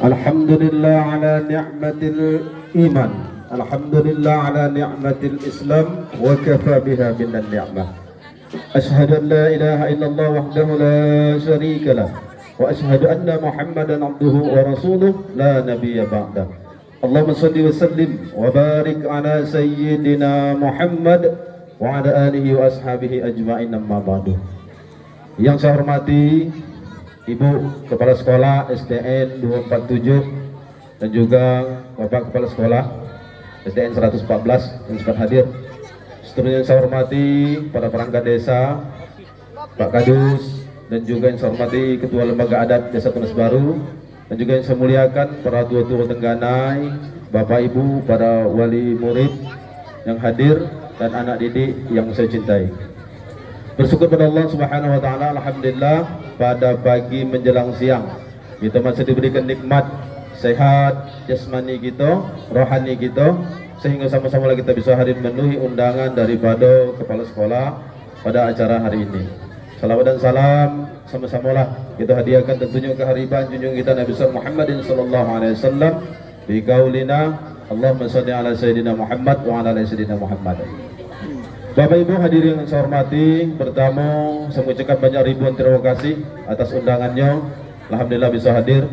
Alhamdulillah ala ni'matil iman. Alhamdulillah ala ni'matil Islam wa kafa biha minan ni'mah. Ashhadu an la ilaha illallah wahdahu la syarika lah wa ashhadu anna Muhammadan abduhu wa rasuluh la nabiyya ba'dah. Allahumma salli wa sallim wa barik ala sayyidina Muhammad wa ala alihi wa ashabihi ajma'in, amma ba'du. Yang saya hormati Ibu Kepala Sekolah SDN 247 dan juga Bapak Kepala Sekolah SDN 114 yang sempat hadir. Seterusnya yang saya hormati para perangkat desa, Pak Kadus, dan juga yang saya hormati Ketua Lembaga Adat Desa Tunas Baru, dan juga yang saya muliakan para tua-tua Tengganai, Bapak Ibu, para wali murid yang hadir, dan anak didik yang saya cintai. Bersyukur pada Allah Subhanahu wa taala, alhamdulillah pada pagi menjelang siang kita masih diberikan nikmat sehat jasmani kita, rohani kita, sehingga sama-sama kita bisa hadir memenuhi undangan daripada kepala sekolah pada acara hari ini. Salawat dan salam sama-sama lah kita hadiahkan tentunya kehariban junjungan kita Nabi Muhammadin sallallahu alaihi wasallam bi qaulina Allahumma shalli ala sayyidina Muhammad wa ala ali sayyidina Muhammad. Bapak Ibu hadirin yang saya hormati, pertama saya mengucapkan banyak ribuan terima kasih atas undangannya. Alhamdulillah bisa hadir.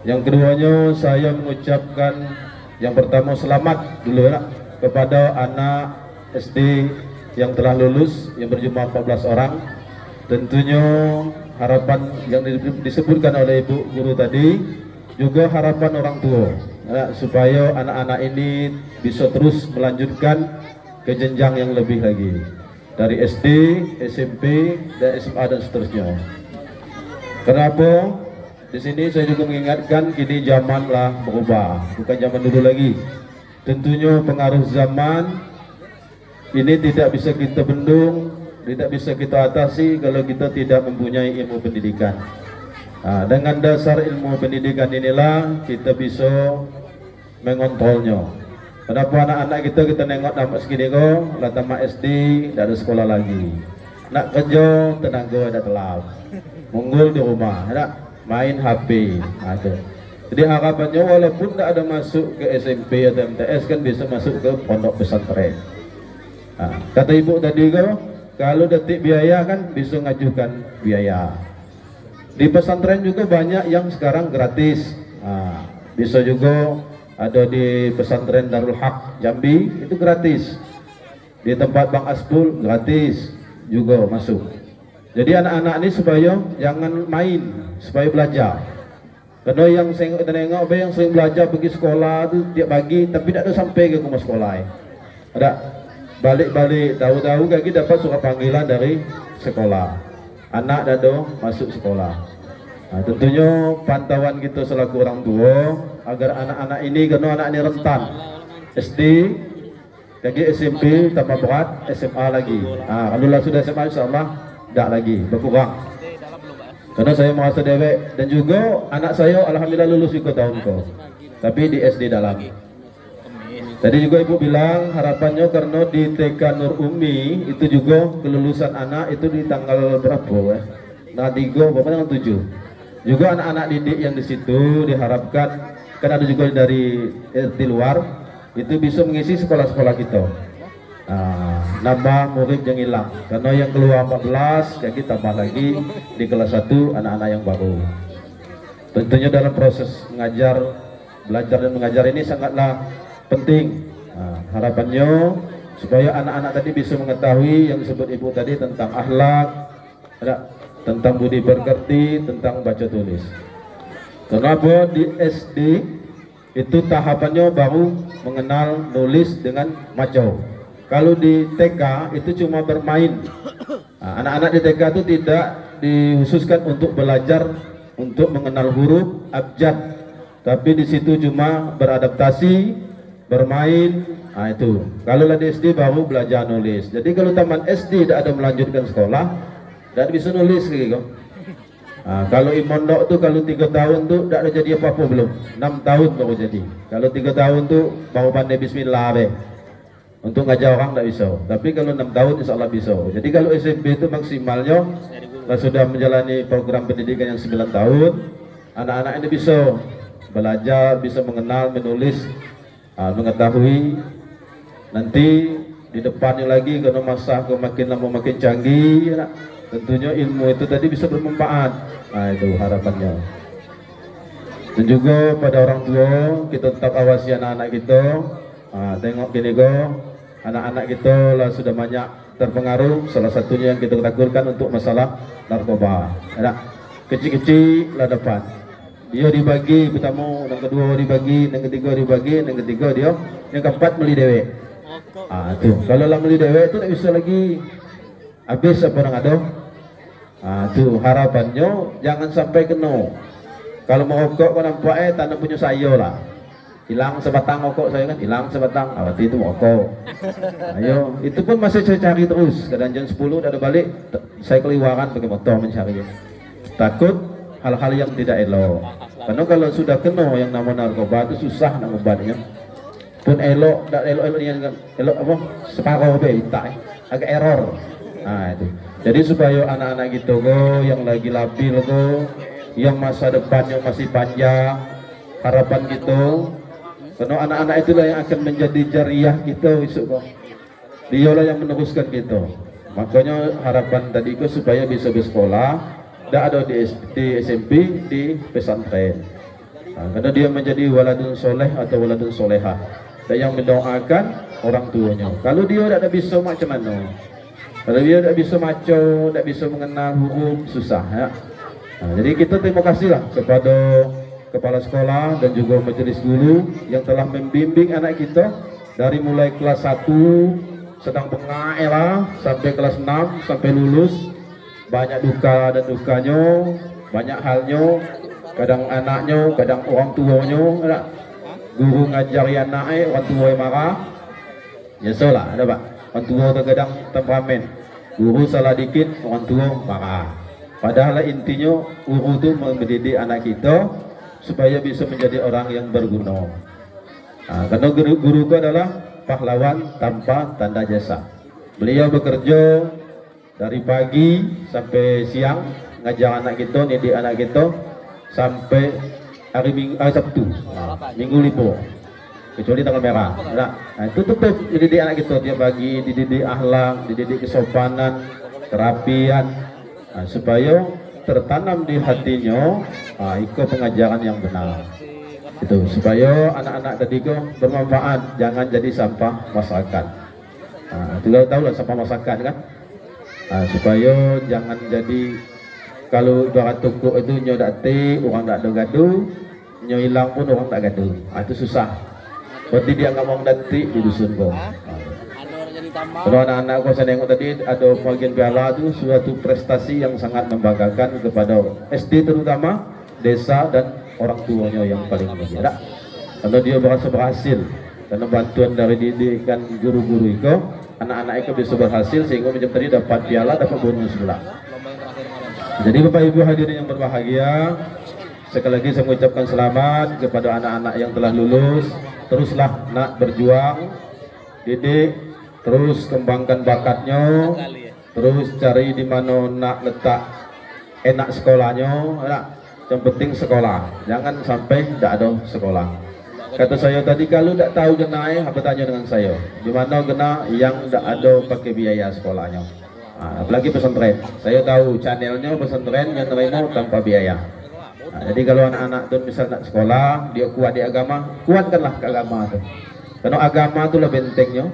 Yang keduanya saya mengucapkan yang pertama selamat dulu ya kepada anak SD yang telah lulus yang berjumlah 14 orang. Tentunya harapan yang disebutkan oleh Ibu Guru tadi juga harapan orang tua ya, supaya anak-anak ini bisa terus melanjutkan ke jenjang yang lebih lagi dari SD, SMP, dan SMA dan seterusnya. Kenapa? Di sini saya juga mengingatkan kini zaman lah berubah, bukan zaman dulu lagi. Tentunya pengaruh zaman ini tidak bisa kita bendung, tidak bisa kita atasi kalau kita tidak mempunyai ilmu pendidikan. Nah, dengan dasar ilmu pendidikan inilah kita bisa mengontrolnya. Kenapa anak-anak kita nengok tamat segini kok, lah tamat SD, dah ada sekolah lagi. Nak kerja, tenaga ada telap. Munggul di rumah, ada main HP. Ada. Jadi harapannya walaupun tak ada masuk ke SMP atau MTS kan bisa masuk ke pondok pesantren. Nah, kata ibu tadi kok, kalau detik biaya kan bisa ngajukan biaya. Di pesantren juga banyak yang sekarang gratis. Nah, bisa juga ada di pesantren Darul Haq Jambi itu gratis, di tempat Bang Aspul gratis juga masuk. Jadi anak-anak ini supaya jangan main, supaya belajar. Karena yang saya tengok yang sering belajar pergi sekolah tu tiap pagi tapi tak ada sampai ke rumah sekolah. Ada balik-balik tahu-tahu kaki dapat surat panggilan dari sekolah. Anak dah ada masuk sekolah. Nah, tentunya pantauan kita selaku orang tua agar anak-anak ini, karena anak ini rentan SD, lagi SMP tambah berat, SMA lagi. Nah, kalau sudah SMA insyaAllah tak lagi berkurang. Karena saya merasa dewek dan juga anak saya alhamdulillah lulus juga tahun ke, tapi di SD dalam. Tadi juga ibu bilang harapannya karena di TK Nur Umi itu juga kelulusan anak itu di tanggal berapa ya? Nah 3 berapa tanggal 7. Juga anak-anak didik yang di situ diharapkan kan ada juga dari luar itu bisa mengisi sekolah-sekolah kita. Nah, nambah murid yang hilang karena yang keluar 14 jadi tambah lagi di kelas 1 anak-anak yang baru. Tentunya dalam proses mengajar, belajar dan mengajar ini sangatlah penting. Nah, harapannya supaya anak-anak tadi bisa mengetahui yang disebut ibu tadi tentang akhlak, tentang budi pekerti, tentang baca tulis. Kenapa di SD itu tahapannya baru mengenal nulis dengan macau. Kalau di TK itu cuma bermain. Anak-anak di TK itu tidak dikhususkan untuk belajar untuk mengenal huruf abjad, tapi di situ cuma beradaptasi, bermain. Nah itu. Kalau di SD baru belajar nulis. Jadi kalau taman SD tidak ada melanjutkan sekolah, tidak bisa nulis gitu. Nah, kalau imondok tuh kalau 3 tahun tuh tidak ada jadi apa-apa belum. 6 tahun baru jadi. Kalau 3 tahun tuh baru pandai bismillah be. Untuk ngajar orang tidak bisa. Tapi kalau 6 tahun insya Allah bisa. Jadi kalau SMP itu maksimalnya sudah menjalani program pendidikan yang 9 tahun, anak-anak ini bisa belajar, bisa mengenal, menulis, mengetahui. Nanti di depannya lagi kalau masa makin lama makin canggih, ya, tentunya ilmu itu tadi bisa bermanfaat. Nah itu harapannya. Dan juga pada orang tua kita tetap awasi anak-anak kita. Tengok gini go, anak-anak kita lah sudah banyak terpengaruh. Salah satunya yang kita takutkan untuk masalah narkoba. Ya, kecil-kecil lah dapat. Dia dibagi pertama, yang kedua dibagi, yang ketiga dibagi, yang ketiga dia, yang keempat beli dewek. Tuh kalau lah beli dewek itu tak bisa lagi habis apa orang ada. Tuh harapannya jangan sampai kena. Kalau mau okok kau nampak tanah punya saya lah. Hilang sebatang okok saya kan, hilang sebatang. Berarti itu okok. Ayo, itu pun masih saya cari terus. Kadang jam 10 udah ada balik, saya keluaran pakai motor mencarinya. Takut hal-hal yang tidak elok. Karena kalau sudah kena yang nama narkoba itu susah nak obatnya. Pun elok, tak elok yang elok apa? Separuh tak, agak error. Nah itu. Jadi supaya anak-anak gitu yang lagi labil yang masa depannya masih panjang, harapan gitu. Karena anak-anak itulah yang akan menjadi jariah kita besok kok. Dialah yang meneruskan kita. Makanya harapan tadi itu supaya bisa bersekolah, tidak ada di SMP, di pesantren. Karena dia menjadi waladun soleh atau waladun solehah. Dan yang mendoakan orang tuanya. Kalau dia tidak bisa macam mana? Kalau dia tidak bisa maco, tidak bisa mengenal hukum, susah ya. Jadi kita terima kasihlah kepada kepala sekolah dan juga majelis guru yang telah membimbing anak kita dari mulai kelas 1 sedang pengaela sampai kelas 6 sampai lulus. Banyak duka dan dukanya, banyak halnya, kadang anaknya, kadang orang tuanya, guru ngajari anaknya, orang tua yang marah. Ya salah, ada pak. Orang tua terkadang temperamen, guru salah dikit, orang tua marah. Padahal intinya guru itu mendidik anak kita supaya bisa menjadi orang yang berguna. Karena guru itu adalah pahlawan tanpa tanda jasa. Beliau bekerja dari pagi sampai siang ngajar anak kita, didik anak kita sampai hari Sabtu, minggu libur, kecuali tanggal merah. Nah, itu tetap dididik anak kita tiap pagi, dididik akhlak, dididik kesopanan, kerapian. Supaya tertanam di hatinya ikut pengajaran yang benar itu, supaya anak-anak tadi bermanfaat, jangan jadi sampah masyarakat. Juga tahu lah sampah masyarakat kan, supaya jangan jadi kalau ibarat toko itu nyo dati orang tak ada gaduh, nyo hilang pun orang tak gaduh. Itu susah. Berarti dia nggak mau dati di dusun kau. Kalau anak-anak kau saya tengok tadi ada bagian piala itu suatu prestasi yang sangat membanggakan kepada SD terutama, desa dan orang tuanya yang paling mulia. Kalau dia berhasil karena bantuan dari didikan guru-guru itu, anak-anak itu bisa berhasil sehingga macam tadi dapat piala, dapat bonus pula. Jadi Bapak Ibu hadirin yang berbahagia, sekali lagi saya mengucapkan selamat kepada anak-anak yang telah lulus. Teruslah nak berjuang, didik, terus kembangkan bakatnya, terus cari di mana nak letak enak sekolahnya. Yang penting sekolah, jangan sampai tidak ada sekolah. Kata saya tadi, kalau tidak tahu genai, apa tanya dengan saya, di mana gena yang tidak ada pakai biaya sekolahnya. Apalagi pesantren, saya tahu channelnya pesantren yang terima tanpa biaya. Jadi kalau anak-anak tuh misalnya sekolah, dia kuat di agama, kuatkanlah ke agama tuh. Karena agama itulah bentengnya.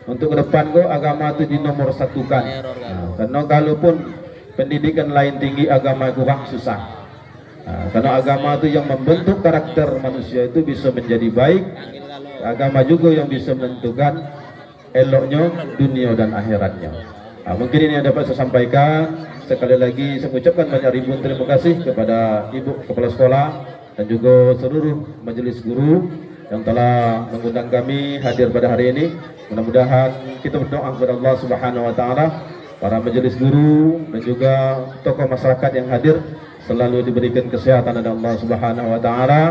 Untuk ke depan kok agama itu di nomor satukan. Karena kalaupun pendidikan lain tinggi, agama kurang, susah. Karena agama itu yang membentuk karakter manusia itu bisa menjadi baik. Agama juga yang bisa menentukan eloknya dunia dan akhiratnya. Mungkin ini yang dapat saya sampaikan. Sekali lagi saya mengucapkan banyak ribuan terima kasih kepada Ibu Kepala Sekolah dan juga seluruh majelis guru yang telah mengundang kami hadir pada hari ini. Mudah-mudahan kita berdoa kepada Allah Subhanahu wa taala, para majelis guru dan juga tokoh masyarakat yang hadir selalu diberikan kesehatan oleh Allah Subhanahu wa taala,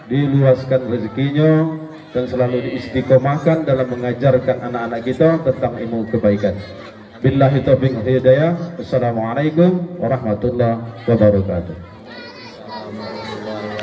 diluaskan rezekinya dan selalu diistiqomahkan dalam mengajarkan anak-anak kita tentang ilmu kebaikan. Billahi taufiq wal hidayah. Assalamualaikum warahmatullahi wabarakatuh. warahmatullahi